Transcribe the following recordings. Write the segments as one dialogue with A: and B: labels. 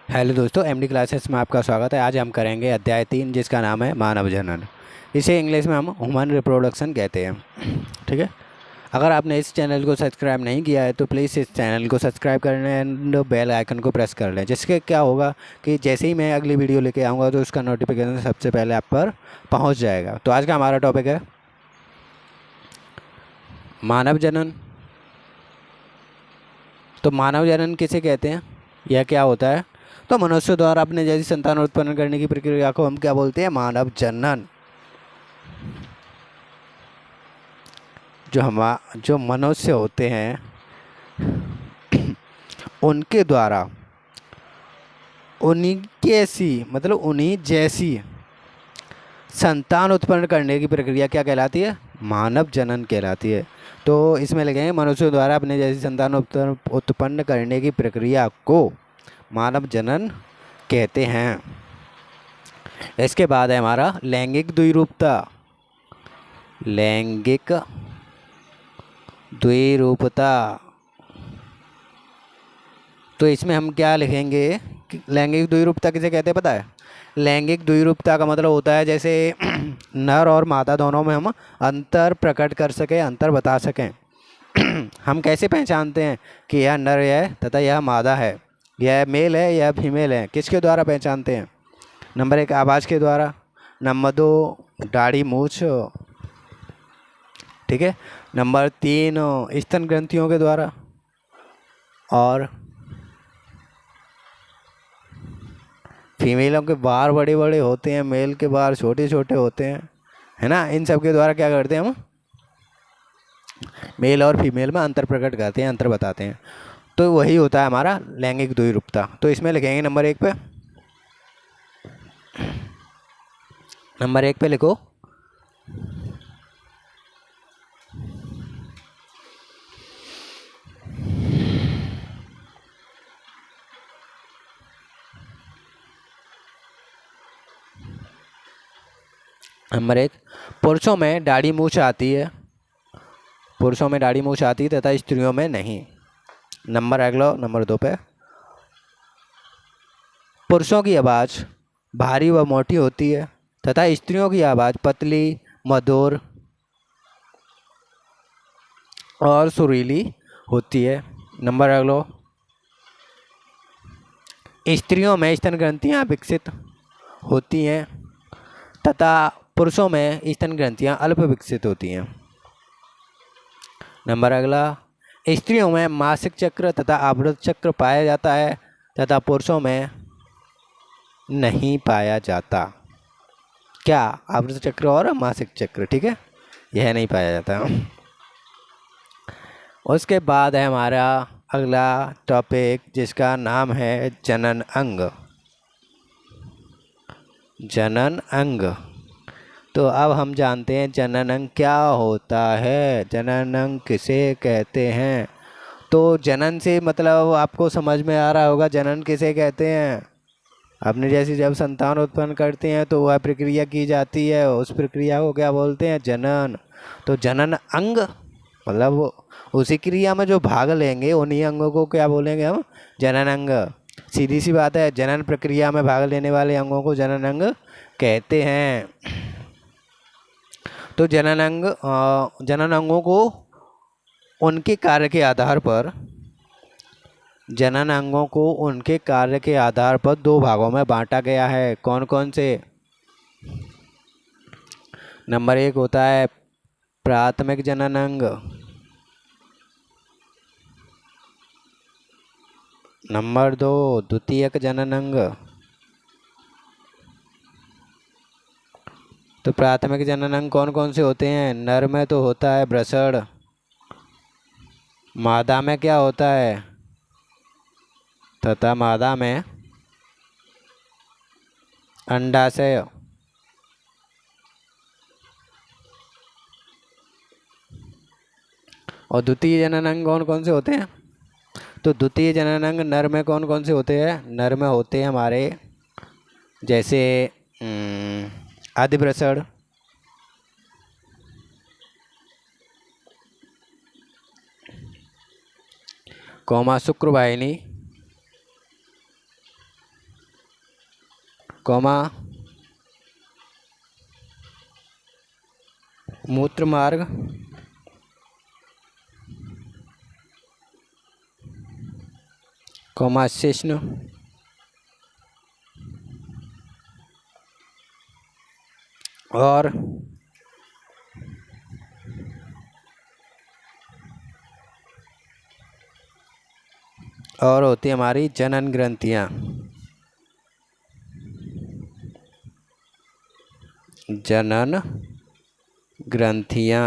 A: Hello दोस्तों, MD classes में आपका स्वागत है। आज हम करेंगे अध्याय 3, जिसका नाम है मानव जनन। इसे इंग्लिश में हम ह्यूमन रिप्रोडक्शन कहते हैं। ठीक है। अगर आपने इस चैनल को सब्सक्राइब नहीं किया है तो प्लीज़ इस चैनल को सब्सक्राइब कर लें एंड बेल आइकन को प्रेस कर लें, जिसके क्या होगा कि जैसे ही मैं अगली वीडियो लेके आऊँगा तो उसका नोटिफिकेशन सबसे पहले आप पर पहुँच जाएगा। तो आज का हमारा टॉपिक है मानव जनन। तो मानव जनन किसे कहते हैं, यह क्या होता है? तो मनुष्य द्वारा अपने जैसी संतान उत्पन्न करने की प्रक्रिया को हम क्या बोलते हैं? मानव जनन। जो मनुष्य होते हैं उनके द्वारा उन्हीं कैसी मतलब उन्हीं जैसी संतान उत्पन्न करने की प्रक्रिया क्या कहलाती है? मानव जनन कहलाती है। तो इसमें लिखेंगे मनुष्य द्वारा अपने जैसी संतान उत्पन्न करने की प्रक्रिया को मानव जनन कहते हैं। इसके बाद है हमारा लैंगिक द्विरूपता। लैंगिक द्विरूपता। तो इसमें हम क्या लिखेंगे कि लैंगिक द्विरूपता किसे कहते हैं पता है? लैंगिक द्विरूपता का मतलब होता है जैसे नर और मादा दोनों में हम अंतर प्रकट कर सकें, अंतर बता सकें। हम कैसे पहचानते हैं कि यह नर है तथा यह मादा है, यह मेल है यह फीमेल है? किसके द्वारा पहचानते हैं? नंबर 1 आवाज़ के द्वारा, नंबर 2 दाढ़ी मूछ, ठीक है, नंबर 3 स्तन ग्रंथियों के द्वारा, और फीमेलों के बाल बड़े बड़े होते हैं, मेल के बाल छोटे छोटे होते हैं, है ना। इन सब के द्वारा क्या करते हैं हम? मेल और फीमेल में अंतर प्रकट करते हैं, अंतर बताते हैं। तो वही होता है हमारा लैंगिक द्विरूपता। तो इसमें लिखेंगे नंबर 1 पे, नंबर 1 पे लिखो नंबर 1 पुरुषों में दाढ़ी मूछ आती है, पुरुषों में दाढ़ी मूछ आती है तथा स्त्रियों में नहीं। नंबर अगला नंबर 2 पे पुरुषों की आवाज़ भारी व मोटी होती है तथा स्त्रियों की आवाज़ पतली, मधुर और सुरीली होती है। नंबर अगला स्त्रियों में स्तन ग्रंथियाँ विकसित होती हैं तथा पुरुषों में स्तन ग्रंथियाँ अल्प विकसित होती हैं। नंबर अगला स्त्रियों में मासिक चक्र तथा आवृत चक्र पाया जाता है तथा पुरुषों में नहीं पाया जाता। क्या? आवृत चक्र और मासिक चक्र, ठीक है, यह नहीं पाया जाता। उसके बाद है हमारा अगला टॉपिक, जिसका नाम है जनन अंग। जनन अंग। तो अब हम जानते हैं जनन अंग क्या होता है, जनन अंग किसे कहते हैं। तो जनन से मतलब आपको समझ में आ रहा होगा जनन किसे कहते हैं। अपने जैसी जब संतान उत्पन्न करते हैं तो वह प्रक्रिया की जाती है, उस प्रक्रिया को क्या बोलते हैं? जनन। तो जनन अंग मतलब उसी क्रिया में जो भाग लेंगे उन्हीं अंगों को क्या बोलेंगे हम? जनन अंग। सीधी सी बात है, जनन प्रक्रिया में भाग लेने वाले अंगों को जनन अंग कहते हैं। तो जनन अंगों को उनके कार्य के आधार पर, जनन अंगों को उनके कार्य के आधार पर 2 भागों में बांटा गया है। कौन कौन से? नंबर 1 होता है प्राथमिक जनन अंग, नंबर 2 द्वितीयक जनन अंग। तो प्राथमिक जनन अंग कौन कौन से होते हैं? नर में तो होता है वृषण, मादा में क्या होता है? तथा मादा में अंडाशय, और द्वितीय जनन अंग कौन कौन से होते हैं? तो द्वितीय जनन अंग नर में कौन कौन से होते हैं? नर में होते हैं हमारे जैसे आदिवृषण, शुक्रवाहिनी, कॉमा मूत्र मार्ग, कॉमा शिश्न, और होती है हमारी जनन ग्रंथियाँ। जनन ग्रंथियाँ।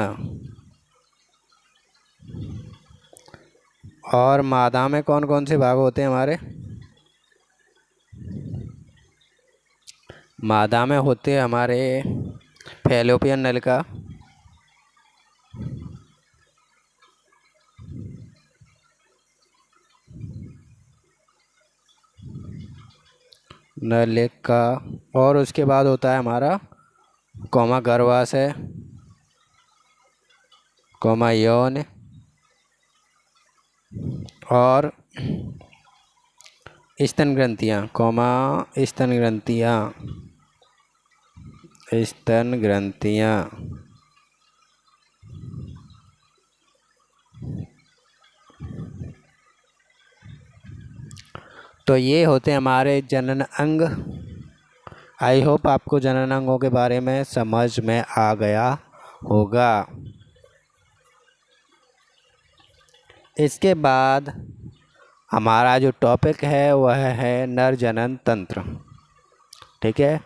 A: और मादा में कौन कौन से भाग होते हैं हमारे? मादा में होते हैं हमारे फैलोपियन नलिका, नलिका, और उसके बाद होता है हमारा कॉमा गर्भाशय, कॉमा यौन, और स्तन ग्रंथियाँ, कॉमा स्तन ग्रंथियाँ, स्तन ग्रंथियाँ। तो ये होते हैं हमारे जनन अंग। आई होप आपको जनन अंगों के बारे में समझ में आ गया होगा। इसके बाद हमारा जो टॉपिक है वह है नर जनन तंत्र। ठीक है,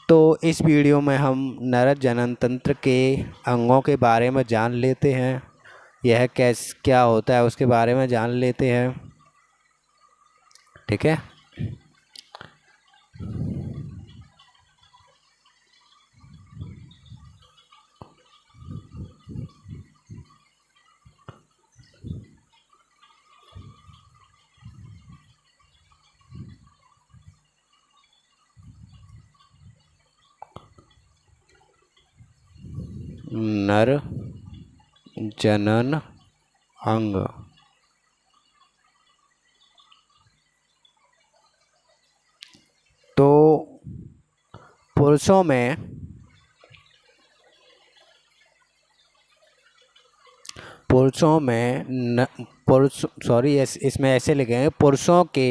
A: तो इस वीडियो में हम नर जनन तंत्र के अंगों के बारे में जान लेते हैं। यह क्या होता है उसके बारे में जान लेते हैं। ठीक है, नर जनन अंग। तो पुरुषों में इसमें ऐसे लिखे हैं, पुरुषों के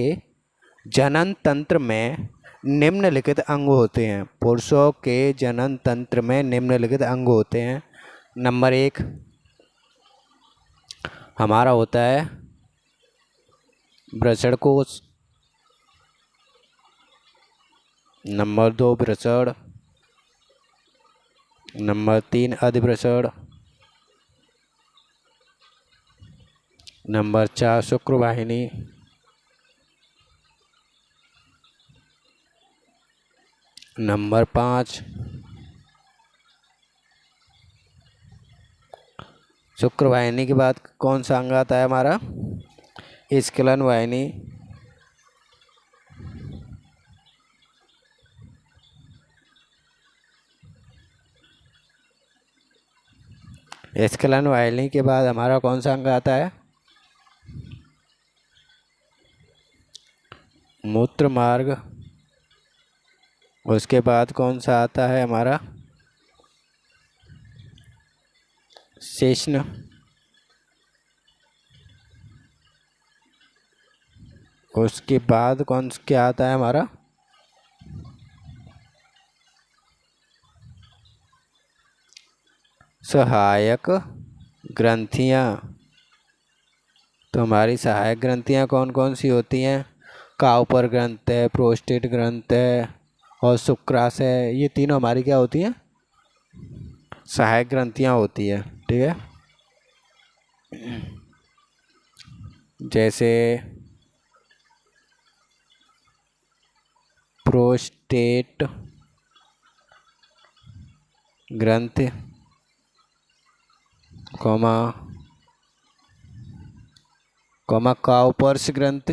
A: जनन तंत्र में निम्नलिखित अंग होते हैं। पुरुषों के जनन तंत्र में निम्नलिखित अंग होते हैं। नंबर 1 हमारा होता है वृषण कोश। नंबर 2 वृषण। नंबर 3 अधिवृषण। नंबर 4 शुक्रवाहिनी। नंबर 5 शुक्रवाहिनी के बाद कौन सा अंग आता है हमारा? स्खलन वाहिनी। स्खलन वाहिनी के बाद हमारा कौन सा अंग आता है? मूत्र मार्ग। उसके बाद कौन सा आता है हमारा? शेषन। उसके बाद क्या आता है हमारा? सहायक ग्रंथियां। तो हमारी सहायक ग्रंथियां कौन कौन सी होती हैं? काउपर ग्रंथ है, प्रोस्टेट ग्रंथ है, और शुक्राशय। ये तीनों हमारी क्या होती हैं? सहायक ग्रंथियां होती है। ठीक है, जैसे प्रोस्टेट ग्रंथ, कॉमा काउपर्स ग्रंथ,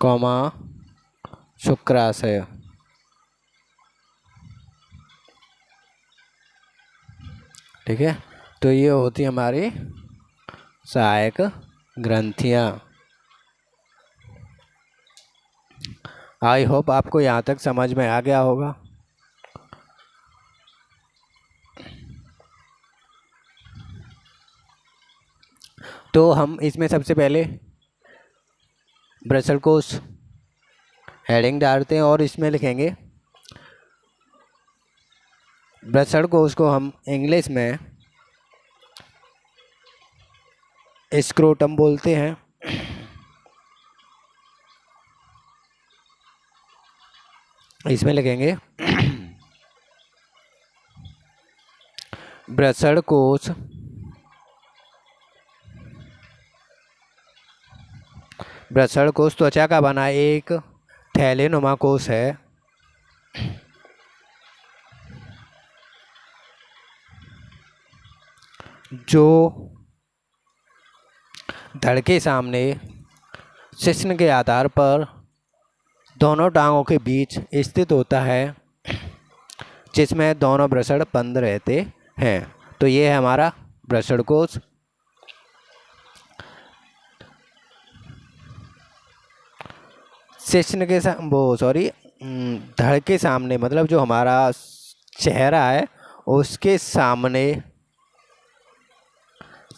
A: कॉमा शुक्राशय। ठीक है, तो ये होती हमारी सहायक ग्रंथियाँ। आई होप आपको यहाँ तक समझ में आ गया होगा। तो हम इसमें सबसे पहले ब्रसल कोश हेडिंग डालते हैं और इसमें लिखेंगे ब्रसल कोश को हम इंग्लिश में स्क्रोटम बोलते हैं। इसमें लिखेंगे ब्रसल कोश त्वचा का बना एक थैलेनुमा कोश है जो धड़ के सामने शिश्न के आधार पर दोनों टांगों के बीच स्थित होता है, जिसमें दोनों ब्रसड़ बंद रहते हैं। तो ये है हमारा ब्रसड़ कोश। शिश्न के धड़ के सामने मतलब जो हमारा चेहरा है उसके सामने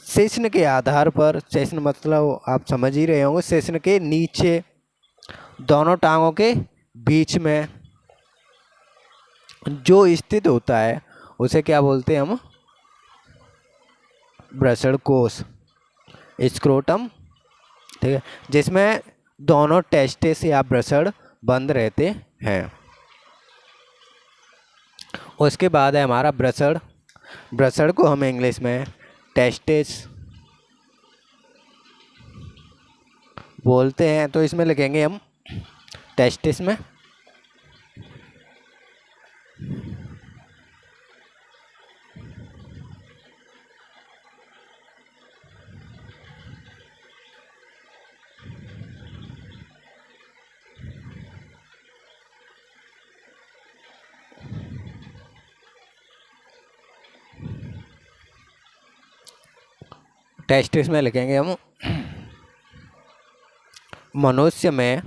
A: शिश्न के आधार पर, शिश्न मतलब आप समझ ही रहे होंगे, शिश्न के नीचे दोनों टांगों के बीच में जो स्थित होता है उसे क्या बोलते हैं हम? ब्रसड़ कोश, स्क्रोटम। ठीक है, जिसमें दोनों टेस्टिस या ब्रसड़ बंद रहते हैं। उसके बाद है हमारा ब्रसड़। ब्रसड़ को हम इंग्लिश में टेस्टिस बोलते हैं। तो इसमें लिखेंगे हम टेस्टिस में लिखेंगे हम मनुष्य में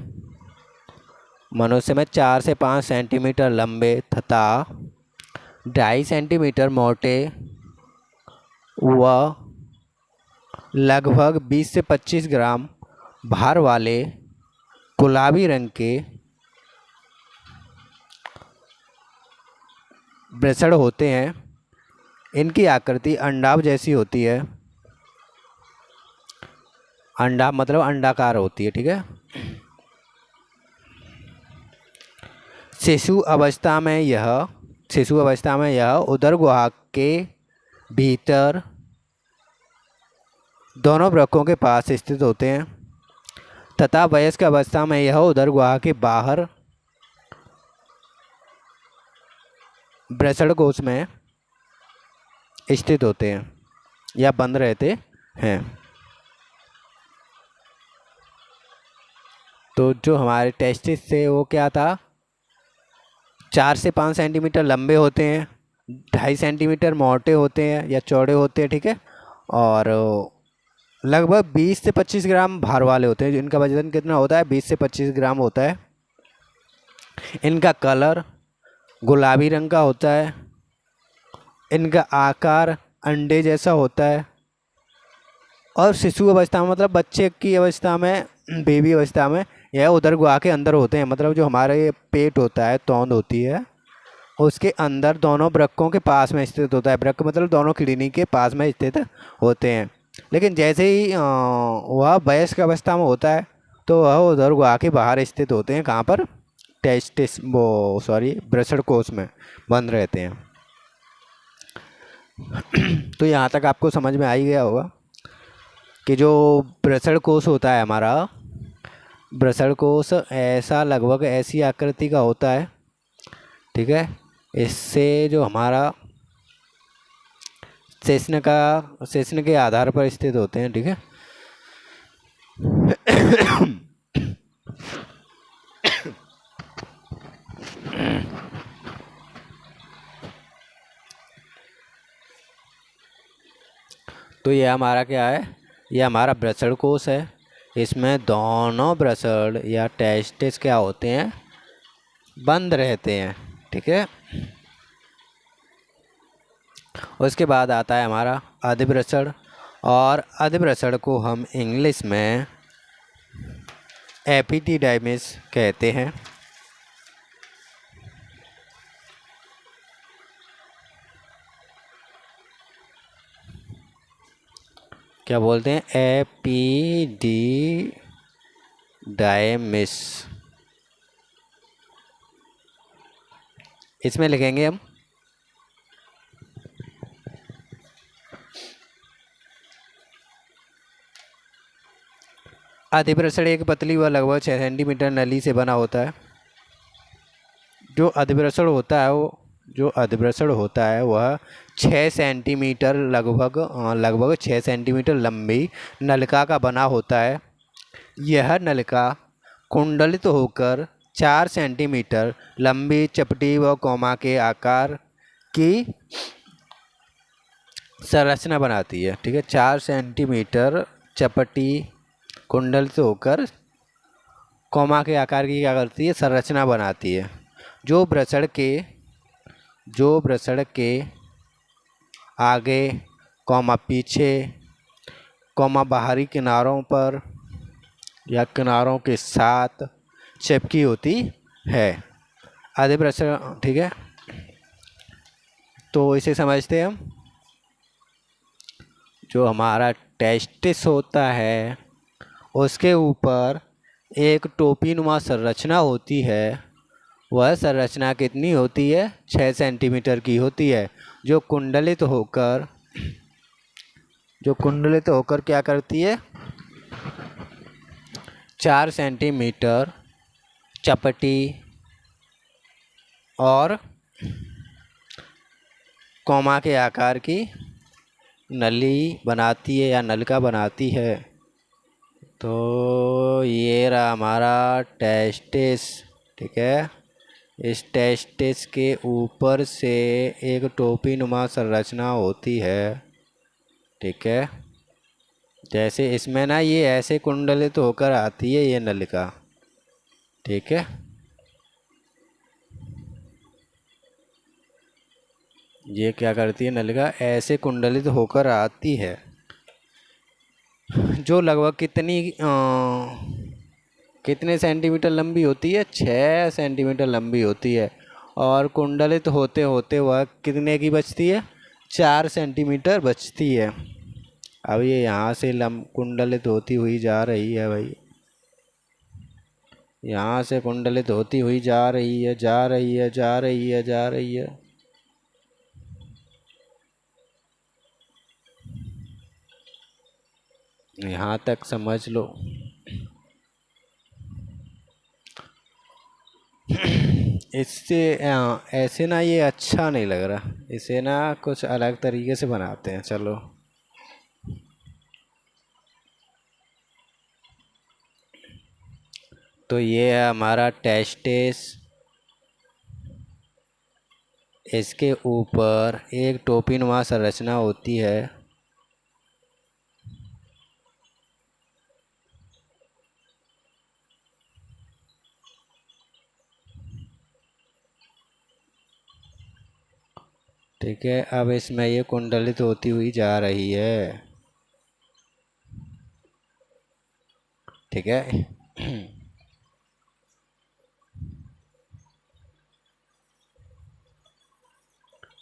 A: 4 से 5 सेंटीमीटर लंबे तथा 2.5 सेंटीमीटर मोटे व लगभग 20 से 25 ग्राम भार वाले गुलाबी रंग के ब्रसड़ होते हैं। इनकी आकृति अंडाभ जैसी होती है। अंडा मतलब अंडाकार होती है। ठीक है, शिशु अवस्था में यह उदर गुहा के भीतर दोनों वृक्कों के पास स्थित होते हैं तथा वयस्क अवस्था में यह उदर गुहा के बाहर ब्रसड़ कोश में स्थित होते हैं या बंद रहते हैं। तो जो हमारे टेस्टिस थे वो क्या था? 4 से 5 सेंटीमीटर लंबे होते हैं, 2.5 सेंटीमीटर मोटे होते हैं या चौड़े होते हैं। ठीक है, और लगभग 20 से 25 ग्राम भार वाले होते हैं। इनका वजन कितना होता है? 20 से 25 ग्राम होता है। इनका कलर गुलाबी रंग का होता है। इनका आकार अंडे जैसा होता है। और शिशु अवस्था में मतलब बच्चे की अवस्था में, बेबी अवस्था में यह उदर गुहा के अंदर होते हैं। मतलब जो हमारे पेट होता है, तौंद होती है, उसके अंदर दोनों वृक्कों के पास में स्थित होता है। वृक्क मतलब दोनों किडनी के पास में स्थित होते हैं। लेकिन जैसे ही वह वयस्क अवस्था में होता है तो वह उदर गुहा के बाहर स्थित होते हैं। कहाँ पर? ब्रसड़ कोश में बंद रहते हैं। तो यहाँ तक आपको समझ में आ ही गया होगा कि जो ब्रसड़ कोश होता है हमारा, ब्रसड़ कोश ऐसा लगभग ऐसी आकृति का होता है। ठीक है, इससे जो हमारा शिश्न के आधार पर स्थित होते हैं। ठीक है। तो ये हमारा क्या है, ये हमारा ब्रसड़ कोश है। इसमें दोनों ब्रसड़ या टेस्टिस क्या होते हैं, बंद रहते हैं। ठीक है। उसके बाद आता है हमारा अधिब्रसड़, और अधिब्रसड़ को हम इंग्लिश में एपिडिडाइमिस कहते हैं। क्या बोलते हैं, एपिडिडाइमिस। इसमें लिखेंगे हम अधिब्रसड़ एक पतली व लगभग 6 सेंटीमीटर नली से बना होता है। जो अधिब्रसड़ होता है वह 6 सेंटीमीटर लगभग 6 सेंटीमीटर लंबी नलिका का बना होता है। यह नलिका कुंडलित होकर 4 सेंटीमीटर लंबी चपटी व कोमा के आकार की संरचना बनाती है। ठीक है, 4 सेंटीमीटर चपटी कुंडलित होकर कोमा के आकार की क्या करती है, संरचना बनाती है। जो ब्रसड़ के आगे कोमा पीछे कोमा बाहरी किनारों पर या किनारों के साथ चिपकी होती है। अधिब्रसड़। ठीक है, तो इसे समझते हैं हम। जो हमारा टेस्टिस होता है उसके ऊपर एक टोपीनुमा संरचना होती है। वह संरचना कितनी होती है, 6 सेंटीमीटर की होती है। जो कुंडलित होकर क्या करती है, 4 सेंटीमीटर चपटी और कोमा के आकार की नली बनाती है या नलिका बनाती है। तो ये रहा हमारा टेस्टिस। ठीक है, इस टेस्टिस के ऊपर से एक टोपी नुमा संरचना होती है। ठीक है, जैसे इसमें ना ये ऐसे कुंडलित होकर आती है ये नलिका। ठीक है, ये क्या करती है, नलिका ऐसे कुंडलित होकर आती है। जो लगभग कितने सेंटीमीटर लंबी होती है, 6 सेंटीमीटर लंबी होती है। और कुंडलित होते होते वह कितने की बचती है, 4 सेंटीमीटर बचती है। अब ये यहाँ से कुंडलित होती हुई जा रही है भाई, यहाँ से कुंडलित होती हुई जा रही है, जा रही है, जा रही है, जा रही है। यहाँ तक समझ लो। इससे ऐसे ना ये अच्छा नहीं लग रहा, इसे ना कुछ अलग तरीके से बनाते हैं। चलो, तो ये है हमारा टेस्टिस। इसके ऊपर एक टोपीनुमा संरचना होती है। ठीक है, अब इसमें ये कुंडलित होती हुई जा रही है। ठीक है,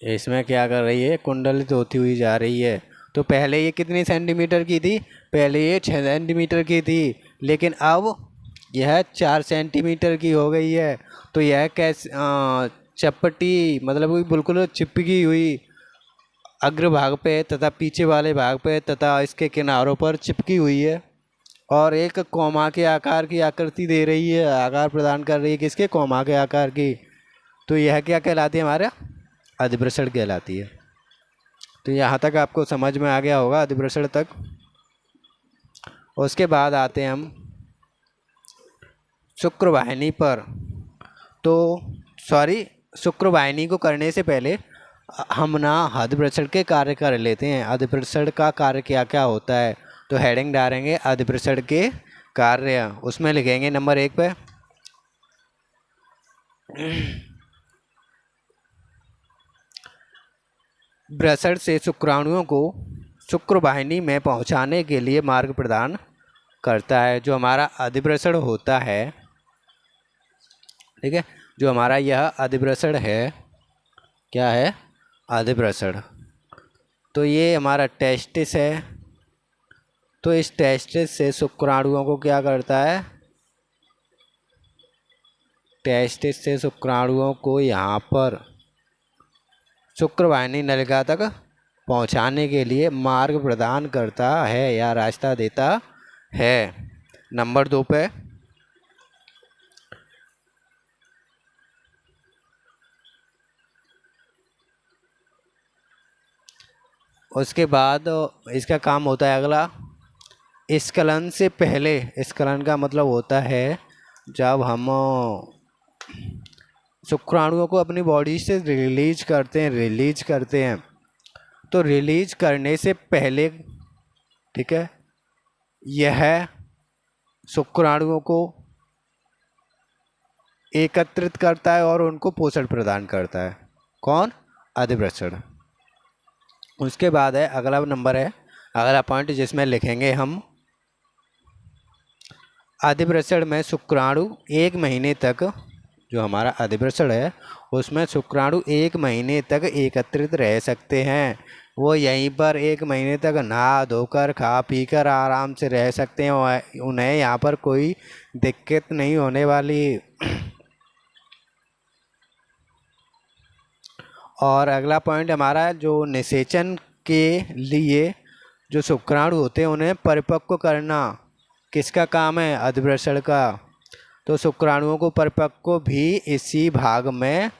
A: इसमें क्या कर रही है, कुंडलित होती हुई जा रही है। तो पहले ये कितनी सेंटीमीटर की थी, पहले ये 6 सेंटीमीटर की थी, लेकिन अब यह 4 सेंटीमीटर की हो गई है। तो यह कैसे चपटी, मतलब बिल्कुल चिपकी हुई अग्रभाग पे तथा पीछे वाले भाग पे तथा इसके किनारों पर चिपकी हुई है, और एक कोमा के आकार की आकृति दे रही है, आकार प्रदान कर रही है किसके, कोमा के आकार की। तो यह क्या कहलाती है, हमारा अधिब्रसड़ कहलाती है। तो यहाँ तक आपको समझ में आ गया होगा, अधिब्रसड़ तक। उसके बाद आते हैं हम शुक्रवाहिनी पर। तो शुक्रवाहिनी को करने से पहले हम ना अधिप्रसरण के कार्य कर लेते हैं। अधिप्रसरण का कार्य क्या क्या होता है, तो हेडिंग डालेंगे अधिप्रसरण के कार्य, उसमें लिखेंगे नंबर 1 पे प्रसरण से शुक्राणुओं को शुक्र वाहिनी में पहुंचाने के लिए मार्ग प्रदान करता है। जो हमारा अधिप्रसरण होता है, ठीक है, जो हमारा यह अधिप्रसरण है, क्या है, अधिप्रसरण, तो ये हमारा टेस्टिस है। तो इस टेस्टिस से शुक्राणुओं को क्या करता है, टेस्टिस से शुक्राणुओं को यहाँ पर शुक्रवाहिनी नलिका तक पहुँचाने के लिए मार्ग प्रदान करता है या रास्ता देता है। नंबर 2 पे उसके बाद इसका काम होता है अगला, स्खलन से पहले। स्खलन का मतलब होता है जब हम शुक्राणुओं को अपनी बॉडी से रिलीज करते हैं, तो रिलीज करने से पहले, ठीक है, यह शुक्राणुओं को एकत्रित करता है और उनको पोषण प्रदान करता है। कौन, अधिप्रसरण। उसके बाद है अगला नंबर है, अगला पॉइंट जिसमें लिखेंगे हम, अधिप्रसरण में शुक्राणु 1 महीने तक, जो हमारा अधिप्रसरण है उसमें शुक्राणु 1 महीने तक एकत्रित रह सकते हैं। वो यहीं पर 1 महीने तक नहा धोकर खा पी कर आराम से रह सकते हैं, उन्हें यहाँ पर कोई दिक्कत नहीं होने वाली। और अगला पॉइंट हमारा, जो निषेचन के लिए जो शुक्राणु होते हैं उन्हें परिपक्व करना किसका काम है, अधिप्रसरण का। तो शुक्राणुओं को परिपक्व भी इसी भाग में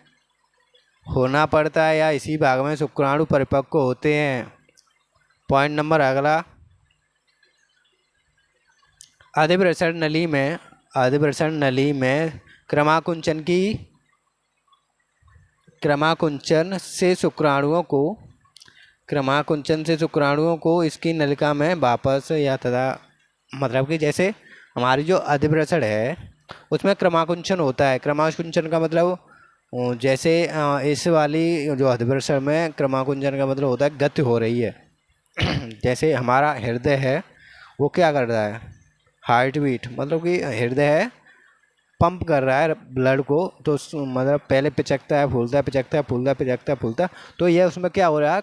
A: होना पड़ता है, या इसी भाग में शुक्राणु परिपक्व होते हैं। पॉइंट नंबर अगला, अधिप्रसरण नली में क्रमाकुंचन से शुक्राणुओं को इसकी नलिका में वापस या तथा, मतलब कि जैसे हमारी जो अधिप्रसरण है उसमें क्रमाकुंचन होता है। क्रमाकुंचन का मतलब जैसे इस वाली जो अधिप्रसरण में क्रमाकुंचन का मतलब होता है गति हो रही है। जैसे हमारा हृदय है वो क्या कर रहा है, हार्ट बीट, मतलब कि हृदय है पंप कर रहा है ब्लड को, तो मतलब पहले पिचकता है, फूलता है, पिचकता है, फूलता है, पिचकता है, फूलता है, तो यह उसमें क्या हो रहा है,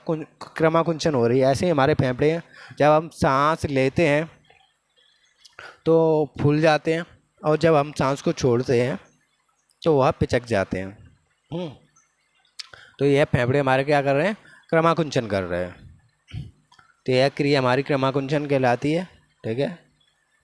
A: क्रमाकुंचन हो रही है। ऐसे ही हमारे फेफड़े हैं, जब हम सांस लेते हैं तो फूल जाते हैं, और जब हम सांस को छोड़ते हैं तो वह पिचक जाते हैं। तो यह फेफड़े हमारे क्या कर रहे हैं, क्रमाकुंचन कर रहे हैं। तो यह क्रिया हमारी क्रमाकुंचन कहलाती है, ठीक है।